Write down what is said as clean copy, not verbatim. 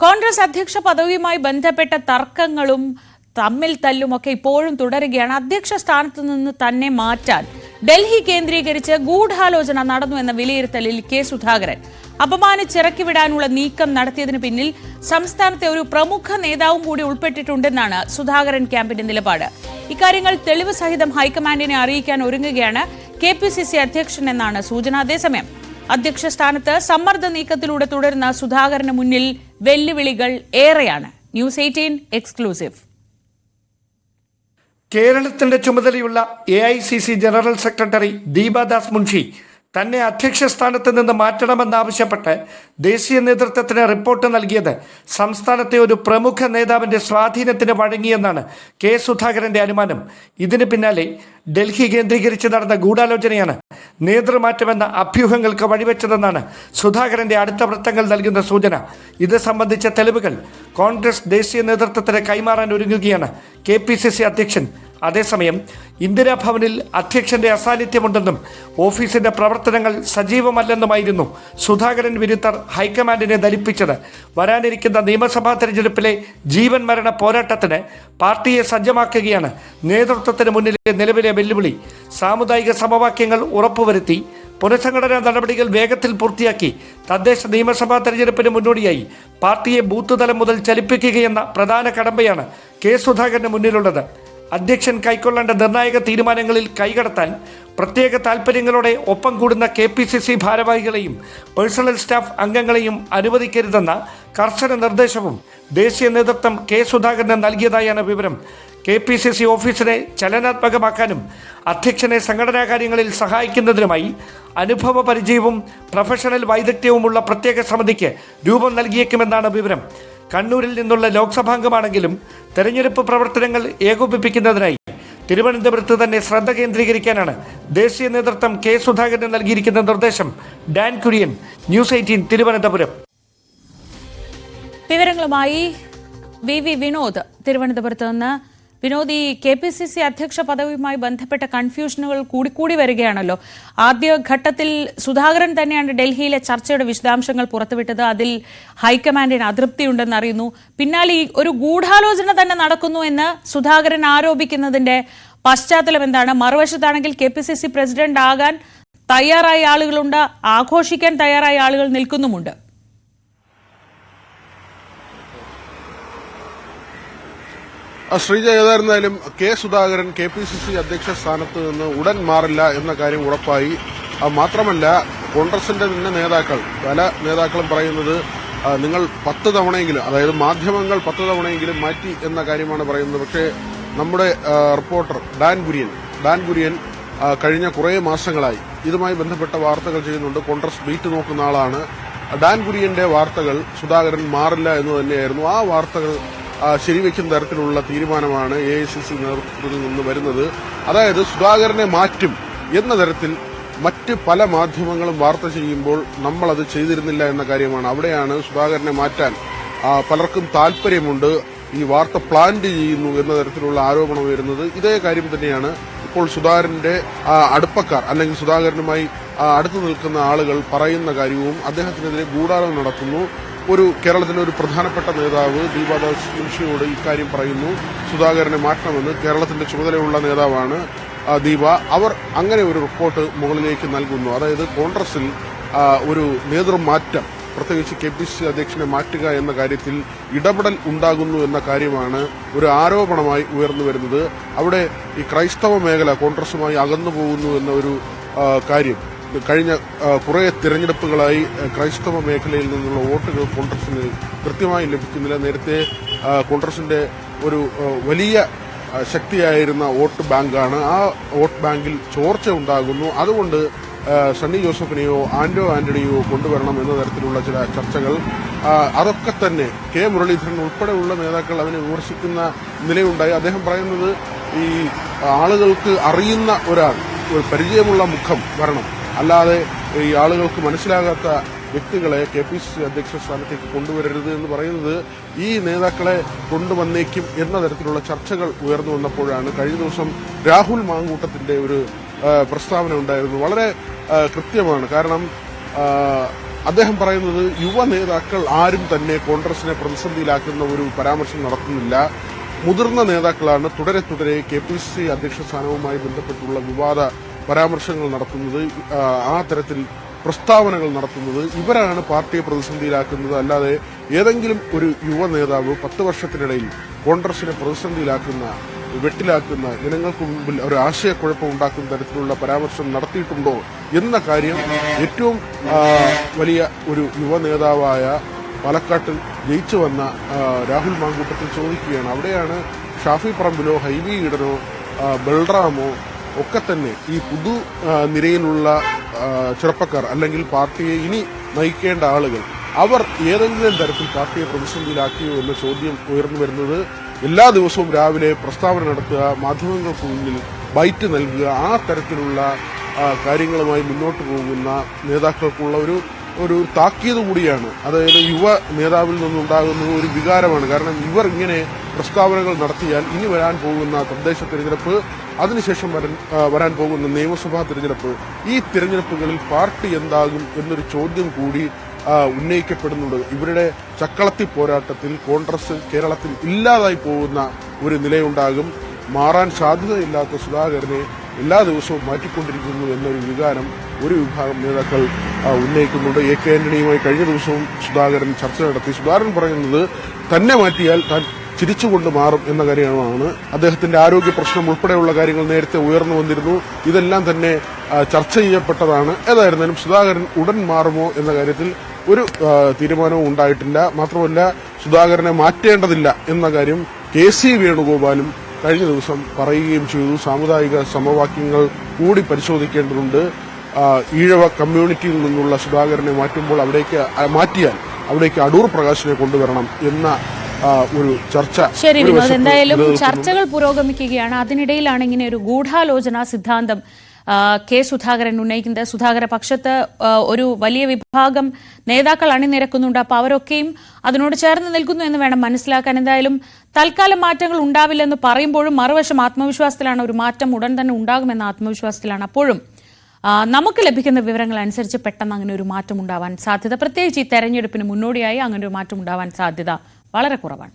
കോൺഗ്രസ് അധ്യക്ഷ പദവിയുമായി ബന്ധപ്പെട്ട തർക്കങ്ങളും തമ്മിൽ തല്ലുമൊക്കെ ഇപ്പോഴും തുടരുകയാണ്. അധ്യക്ഷ സ്ഥാനത്ത് നിന്ന് തന്നെ മാറ്റാൻ ഡൽഹി കേന്ദ്രീകരിച്ച് ഗൂഢാലോചന നടന്നു എന്ന വിലയിരുത്തലിൽ കെ സുധാകരൻ അപമാനിച്ചിറക്കിവിടാനുള്ള നീക്കം നടത്തിയതിനു പിന്നിൽ സംസ്ഥാനത്തെ ഒരു പ്രമുഖ നേതാവും കൂടി ഉൾപ്പെട്ടിട്ടുണ്ടെന്നാണ് സുധാകരൻ ക്യാമ്പിന്റെ നിലപാട്. ഇക്കാര്യങ്ങൾ തെളിവ് സഹിതം ഹൈക്കമാൻഡിനെ അറിയിക്കാൻ ഒരുങ്ങുകയാണ് KPCC അധ്യക്ഷൻ എന്നാണ് സൂചന. അതേസമയം അധ്യക്ഷ സ്ഥാനത്ത് സമ്മർദ്ദ നീക്കത്തിലൂടെ തുടരുന്ന സുധാകരന് മുന്നിൽ വെല്ലുവിളികൾ ഏറെയാണ്. News 18 exclusive. കേരളത്തിന്റെ ചുമതലയുള്ള AICC general secretary Deepa Das Munshi തന്നെ അധ്യക്ഷ സ്ഥാനത്ത് നിന്ന് മാറ്റണമെന്നാവശ്യപ്പെട്ട് ദേശീയ നേതൃത്വത്തിന് റിപ്പോർട്ട് നൽകിയത് സംസ്ഥാനത്തെ ഒരു പ്രമുഖ നേതാവിന്റെ സ്വാധീനത്തിന് വഴങ്ങിയെന്നാണ് കെ സുധാകരന്റെ അനുമാനം. ഇതിന് പിന്നാലെ ഡൽഹി കേന്ദ്രീകരിച്ച് നടന്ന ഗൂഢാലോചനയാണ് നേതൃമാറ്റമെന്ന അഭ്യൂഹങ്ങൾക്ക് വഴിവെച്ചതെന്നാണ് സുധാകരന്റെ അടുത്ത വൃത്തങ്ങൾ നൽകുന്ന സൂചന. ഇത് സംബന്ധിച്ച തെളിവുകൾ കോൺഗ്രസ് ദേശീയ നേതൃത്വത്തിന് കൈമാറാൻ ഒരുങ്ങുകയാണ് KPCC അധ്യക്ഷൻ. അതേസമയം ഇന്ദിരാഭവനിൽ അധ്യക്ഷന്റെ അസാന്നിധ്യമുണ്ടെന്നും ഓഫീസിന്റെ പ്രവർത്തനങ്ങൾ സജീവമല്ലെന്നുമായിരുന്നു സുധാകരൻ വിരുദ്ധർ ഹൈക്കമാൻഡിനെ ധരിപ്പിച്ചത്. വരാനിരിക്കുന്ന നിയമസഭാ തെരഞ്ഞെടുപ്പിലെ ജീവൻ മരണ പോരാട്ടത്തിന് പാർട്ടിയെ സജ്ജമാക്കുകയാണ് നേതൃത്വത്തിന് മുന്നിലെ നിലവിലെ വെല്ലുവിളി. സാമുദായിക സമവാക്യങ്ങൾ ഉറപ്പുവരുത്തി പുനഃസംഘടനാ നടപടികൾ വേഗത്തിൽ പൂർത്തിയാക്കി തദ്ദേശ നിയമസഭാ തെരഞ്ഞെടുപ്പിന് മുന്നോടിയായി പാർട്ടിയെ ബൂത്ത് തലം മുതൽ ചലിപ്പിക്കുകയെന്ന പ്രധാന കടമ്പയാണ് കെ സുധാകരന് മുന്നിലുള്ളത്. അധ്യക്ഷൻ കൈക്കൊള്ളേണ്ട നിർണായക തീരുമാനങ്ങളിൽ കൈകടത്താൻ പ്രത്യേക താൽപ്പര്യങ്ങളോടെ ഒപ്പം കൂടുന്ന KPCC ഭാരവാഹികളെയും പേഴ്സണൽ സ്റ്റാഫ് അംഗങ്ങളെയും അനുവദിക്കരുതെന്ന കർശന നിർദ്ദേശവും ദേശീയ നേതൃത്വം കെ സുധാകരന് നൽകിയതായാണ് വിവരം. KPCC ഓഫീസിനെ ചലനാത്മകമാക്കാനും അധ്യക്ഷനെ സംഘടനാ കാര്യങ്ങളിൽ സഹായിക്കുന്നതിനുമായി അനുഭവ പരിചയവും പ്രൊഫഷണൽ വൈദഗ്ധ്യവുമുള്ള പ്രത്യേക സമിതിക്ക് രൂപം നൽകിയേക്കുമെന്നാണ് വിവരം. കണ്ണൂരിൽ നിന്നുള്ള ലോക്സഭാംഗമാണെങ്കിലും തെരഞ്ഞെടുപ്പ് പ്രവർത്തനങ്ങൾ ഏകോപിപ്പിക്കുന്നതിനായി തിരുവനന്തപുരത്ത് തന്നെ ശ്രദ്ധ കേന്ദ്രീകരിക്കാനാണ് ദേശീയ നേതൃത്വം കെ സുധാകരന് നൽകിയിരിക്കുന്ന നിർദ്ദേശം. Dan Kurian, news 18 Thiruvananthapuram. വിവരങ്ങളുമായി VV വിനോദ് തിരുവനന്തപുരത്ത് നിന്ന്. വിനോദ്, ഈ KPCC അധ്യക്ഷ പദവിയുമായി ബന്ധപ്പെട്ട കൺഫ്യൂഷനുകൾ കൂടിക്കൂടി വരികയാണല്ലോ. ആദ്യഘട്ടത്തിൽ സുധാകരൻ തന്നെയാണ് ഡൽഹിയിലെ ചർച്ചയുടെ വിശദാംശങ്ങൾ പുറത്തുവിട്ടത്. അതിൽ ഹൈക്കമാൻഡിന് അതൃപ്തിയുണ്ടെന്ന് അറിയുന്നു. പിന്നാലെ ഈ ഒരു ഗൂഢാലോചന തന്നെ നടക്കുന്നു എന്ന് സുധാകരൻ ആരോപിക്കുന്നതിന്റെ പശ്ചാത്തലം എന്താണ്? മറുവശത്താണെങ്കിൽ KPCC പ്രസിഡന്റ് ആകാൻ തയ്യാറായ ആളുകളുണ്ട്, ആഘോഷിക്കാൻ തയ്യാറായ ആളുകൾ നിൽക്കുന്നുമുണ്ട്. ശ്രീജ, ഏതായിരുന്നാലും കെ സുധാകരൻ KPCC അധ്യക്ഷ സ്ഥാനത്ത് നിന്ന് ഉടൻ മാറില്ല എന്ന കാര്യം ഉറപ്പായി. മാത്രമല്ല, കോൺഗ്രസിന്റെ തന്നെ നേതാക്കൾ, പല നേതാക്കളും പറയുന്നത് നിങ്ങൾ 10 തവണയെങ്കിലും, അതായത് മാധ്യമങ്ങൾ 10 തവണയെങ്കിലും മാറ്റി എന്ന കാര്യമാണ് പറയുന്നത്. പക്ഷേ നമ്മുടെ റിപ്പോർട്ടർ ഡാൻ കുര്യൻ കഴിഞ്ഞ കുറേ മാസങ്ങളായി ഇതുമായി ബന്ധപ്പെട്ട വാർത്തകൾ ചെയ്യുന്നുണ്ട്. കോൺഗ്രസ് ബീറ്റ് നോക്കുന്ന ആളാണ്. ഡാൻ കുര്യന്റെ വാർത്തകൾ സുധാകരൻ മാറില്ല എന്ന് തന്നെയായിരുന്നു. ആ വാർത്തകൾ ശരിവെക്കുന്ന തരത്തിലുള്ള തീരുമാനമാണ് AICC നേതൃത്വത്തിൽ നിന്ന് വരുന്നത്. അതായത് സുധാകരനെ മാറ്റും എന്ന തരത്തിൽ മറ്റ് പല മാധ്യമങ്ങളും വാർത്ത ചെയ്യുമ്പോൾ നമ്മളത് ചെയ്തിരുന്നില്ല എന്ന കാര്യമാണ്. അവിടെയാണ് സുധാകരനെ മാറ്റാൻ പലർക്കും താൽപര്യമുണ്ട്, ഈ വാർത്ത പ്ലാൻ ചെയ്യുന്നു എന്ന തരത്തിലുള്ള ആരോപണം ഉയരുന്നത്. ഇതേ കാര്യം തന്നെയാണ് ഇപ്പോൾ സുധാകരന്റെ അടുപ്പക്കാർ അല്ലെങ്കിൽ സുധാകരനുമായി അടുത്തു നിൽക്കുന്ന ആളുകൾ പറയുന്ന കാര്യവും. അദ്ദേഹത്തിനെതിരെ ഗൂഢാലോചന നടത്തുന്നു. കേരളത്തിലെ ഒരു പ്രധാനപ്പെട്ട നേതാവ് ദീപാദാസ് മുൻഷിയോട് ഇക്കാര്യം പറയുന്നു, സുധാകരനെ മാറ്റണമെന്ന്. കേരളത്തിന്റെ ചുമതലയുള്ള നേതാവാണ് ദീപ. അവർ അങ്ങനെ ഒരു റിപ്പോർട്ട് മുകളിലേക്ക് നൽകുന്നു. അതായത് കോൺഗ്രസിൽ ഒരു നേതൃമാറ്റം, പ്രത്യേകിച്ച് KPCC അധ്യക്ഷനെ മാറ്റുക എന്ന കാര്യത്തിൽ ഇടപെടൽ ഉണ്ടാകുന്നു എന്ന കാര്യമാണ് ഒരു ആരോപണമായി ഉയർന്നു വരുന്നത്. അവിടെ ഈ ക്രൈസ്തവ മേഖല കോൺഗ്രസുമായി അകന്നു പോകുന്നു എന്ന ഒരു കാര്യം. കഴിഞ്ഞ കുറേ തിരഞ്ഞെടുപ്പുകളായി ക്രൈസ്തവ മേഖലയിൽ നിന്നുള്ള വോട്ടുകൾ കോൺഗ്രസിന് കൃത്യമായി ലഭിക്കുന്നില്ല. നേരത്തെ കോൺഗ്രസിന്റെ ഒരു വലിയ ശക്തിയായിരുന്ന വോട്ട് ബാങ്കാണ്. ആ വോട്ട് ബാങ്കിൽ ചോർച്ച ഉണ്ടാകുന്നു. അതുകൊണ്ട് സണ്ണി ജോസഫിനെയോ ആന്റണിയോ കൊണ്ടുവരണം എന്ന തരത്തിലുള്ള ചില ചർച്ചകൾ. അതൊക്കെ തന്നെ കെ മുരളീധരൻ ഉൾപ്പെടെയുള്ള നേതാക്കൾ അവനെ വിമർശിക്കുന്ന നിലയുണ്ടായി. അദ്ദേഹം പറയുന്നത്, ഈ ആളുകൾക്ക് അറിയുന്ന ഒരാൾ, ഒരു പരിചയമുള്ള മുഖം വരണം, അല്ലാതെ ഈ ആളുകൾക്ക് മനസ്സിലാകാത്ത വ്യക്തികളെ KPCC അധ്യക്ഷ സ്ഥാനത്തേക്ക് കൊണ്ടുവരരുത് എന്ന് പറയുന്നത് ഈ നേതാക്കളെ കൊണ്ടുവന്നേക്കും എന്ന തരത്തിലുള്ള ചർച്ചകൾ ഉയർന്നു വന്നപ്പോഴാണ് കഴിഞ്ഞ ദിവസം രാഹുൽ മാങ്കൂട്ടത്തിന്റെ ഒരു പ്രസ്താവന ഉണ്ടായിരുന്നു. വളരെ കൃത്യമാണ്. കാരണം അദ്ദേഹം പറയുന്നത് യുവ നേതാക്കൾ ആരും തന്നെ കോൺഗ്രസിനെ പ്രതിസന്ധിയിലാക്കുന്ന ഒരു പരാമർശം നടത്തുന്നില്ല. മുതിർന്ന നേതാക്കളാണ് തുടരെ KPCC അധ്യക്ഷ സ്ഥാനവുമായി ബന്ധപ്പെട്ടുള്ള വിവാദ പരാമർശങ്ങൾ നടത്തുന്നത്, ആ തരത്തിൽ പ്രസ്താവനകൾ നടത്തുന്നത്. ഇവരാണ് പാർട്ടിയെ പ്രതിസന്ധിയിലാക്കുന്നത്. അല്ലാതെ ഏതെങ്കിലും ഒരു യുവ നേതാവ് 10 വർഷത്തിനിടയിൽ കോൺഗ്രസിനെ പ്രതിസന്ധിയിലാക്കുന്ന, വെട്ടിലാക്കുന്ന, ജനങ്ങൾക്ക് മുമ്പിൽ ഒരു ആശയക്കുഴപ്പം ഉണ്ടാക്കുന്ന തരത്തിലുള്ള പരാമർശം നടത്തിയിട്ടുണ്ടോ എന്ന കാര്യം ഏറ്റവും വലിയ ഒരു യുവ നേതാവായ പാലക്കാട്ടിൽ ജയിച്ചു വന്ന രാഹുൽ മാങ്കൂട്ടത്തിൽ ചോദിക്കുകയാണ്. അവിടെയാണ് ഷാഫി പറമ്പിലോ ഹൈബി ഈഡനോ ബൽറാമോ ഒക്കെ തന്നെ ഈ പുതു നിരയിലുള്ള ചെറുപ്പക്കാർ അല്ലെങ്കിൽ പാർട്ടിയെ ഇനി നയിക്കേണ്ട ആളുകൾ അവർ ഏതെങ്കിലും തരത്തിൽ പാർട്ടിയെ പ്രതിസന്ധിയിലാക്കിയോ എന്ന ചോദ്യം ഉയർന്നു വരുന്നത്. എല്ലാ ദിവസവും രാവിലെ പ്രസ്താവന നടത്തുക, മാധ്യമങ്ങൾക്ക് മുന്നിൽ ബൈറ്റ് നൽകുക, ആ തരത്തിലുള്ള കാര്യങ്ങളുമായി മുന്നോട്ട് പോകുന്ന നേതാക്കൾക്കുള്ള ഒരു താക്കീത് കൂടിയാണ്. അതായത് യുവ നേതാവിൽ നിന്നുണ്ടാകുന്ന ഒരു വികാരമാണ്. കാരണം ഇവർ ഇങ്ങനെ പ്രസ്താവനകൾ നടത്തിയാൽ ഇനി വരാൻ പോകുന്ന തദ്ദേശ തിരഞ്ഞെടുപ്പ്, അതിനുശേഷം വരാൻ പോകുന്ന നിയമസഭാ തിരഞ്ഞെടുപ്പ്, ഈ തിരഞ്ഞെടുപ്പുകളിൽ പാർട്ടി എന്താകും എന്നൊരു ചോദ്യം കൂടി ഉന്നയിക്കപ്പെടുന്നുണ്ട്. ഇവരുടെ ചക്കളത്തി പോരാട്ടത്തിൽ കോൺഗ്രസ് കേരളത്തിൽ ഇല്ലാതായി പോകുന്ന ഒരു നിലയുണ്ടാകും. മാറാൻ സാധ്യതയില്ലാത്ത സുധാകരനെ എല്ലാ ദിവസവും മാറ്റിക്കൊണ്ടിരിക്കുന്നു എന്നൊരു വികാരം ഒരു വിഭാഗം നേതാക്കൾ ഉന്നയിക്കുന്നുണ്ട്. AK ആന്റണിയുമായി കഴിഞ്ഞ ദിവസവും സുധാകരൻ ചർച്ച നടത്തി. സുധാകരൻ പറയുന്നത് തന്നെ മാറ്റിയാൽ താൻ ചിരിച്ചുകൊണ്ട് മാറും എന്ന കാര്യമാണ്. അദ്ദേഹത്തിന്റെ ആരോഗ്യ പ്രശ്നം ഉൾപ്പെടെയുള്ള കാര്യങ്ങൾ നേരത്തെ ഉയർന്നു വന്നിരുന്നു. ഇതെല്ലാം തന്നെ ചർച്ച ചെയ്യപ്പെട്ടതാണ്. ഏതായിരുന്നാലും സുധാകരൻ ഉടൻ മാറുമോ എന്ന കാര്യത്തിൽ ഒരു തീരുമാനവും ഉണ്ടായിട്ടില്ല. മാത്രമല്ല സുധാകരനെ മാറ്റേണ്ടതില്ല എന്ന കാര്യം KC വേണുഗോപാലും കഴിഞ്ഞ ദിവസം പറയുകയും ചെയ്തു. സാമുദായിക സമവാക്യങ്ങൾ കൂടി പരിശോധിക്കേണ്ടതുണ്ട്. ഈഴവ കമ്മ്യൂണിറ്റിയിൽ നിന്നുള്ള സുധാകരനെ മാറ്റിയാൽ അവിടേക്ക് അടൂർ പ്രകാശിനെ കൊണ്ടുവരണം എന്ന ഒരു ചർച്ച. ശരി വിനോദ്, എന്തായാലും ചർച്ചകൾ പുരോഗമിക്കുകയാണ്. അതിനിടയിലാണ് ഇങ്ങനെ ഒരു ഗൂഢാലോചന സിദ്ധാന്തം K സുധാകരൻ ഉന്നയിക്കുന്നത്. സുധാകര പക്ഷത്ത് ഒരു വലിയ വിഭാഗം നേതാക്കൾ അണിനിരക്കുന്നുണ്ട്. അപ്പോൾ അവരൊക്കെയും അതിനോട് ചേർന്ന് നിൽക്കുന്നു എന്ന് വേണം മനസ്സിലാക്കാൻ. എന്തായാലും തൽക്കാലം മാറ്റങ്ങൾ ഉണ്ടാവില്ലെന്ന് പറയുമ്പോഴും മറുവശം ആത്മവിശ്വാസത്തിലാണ്, ഒരു മാറ്റം ഉടൻ തന്നെ ഉണ്ടാകുമെന്ന ആത്മവിശ്വാസത്തിലാണ്. അപ്പോഴും നമുക്ക് ലഭിക്കുന്ന വിവരങ്ങൾ അനുസരിച്ച് പെട്ടെന്ന് അങ്ങനെ ഒരു മാറ്റം ഉണ്ടാവാൻ സാധ്യത, പ്രത്യേകിച്ച് ഈ തെരഞ്ഞെടുപ്പിന് മുന്നോടിയായി അങ്ങനെ ഒരു മാറ്റം ഉണ്ടാവാൻ സാധ്യത വളരെ കുറവാണ്.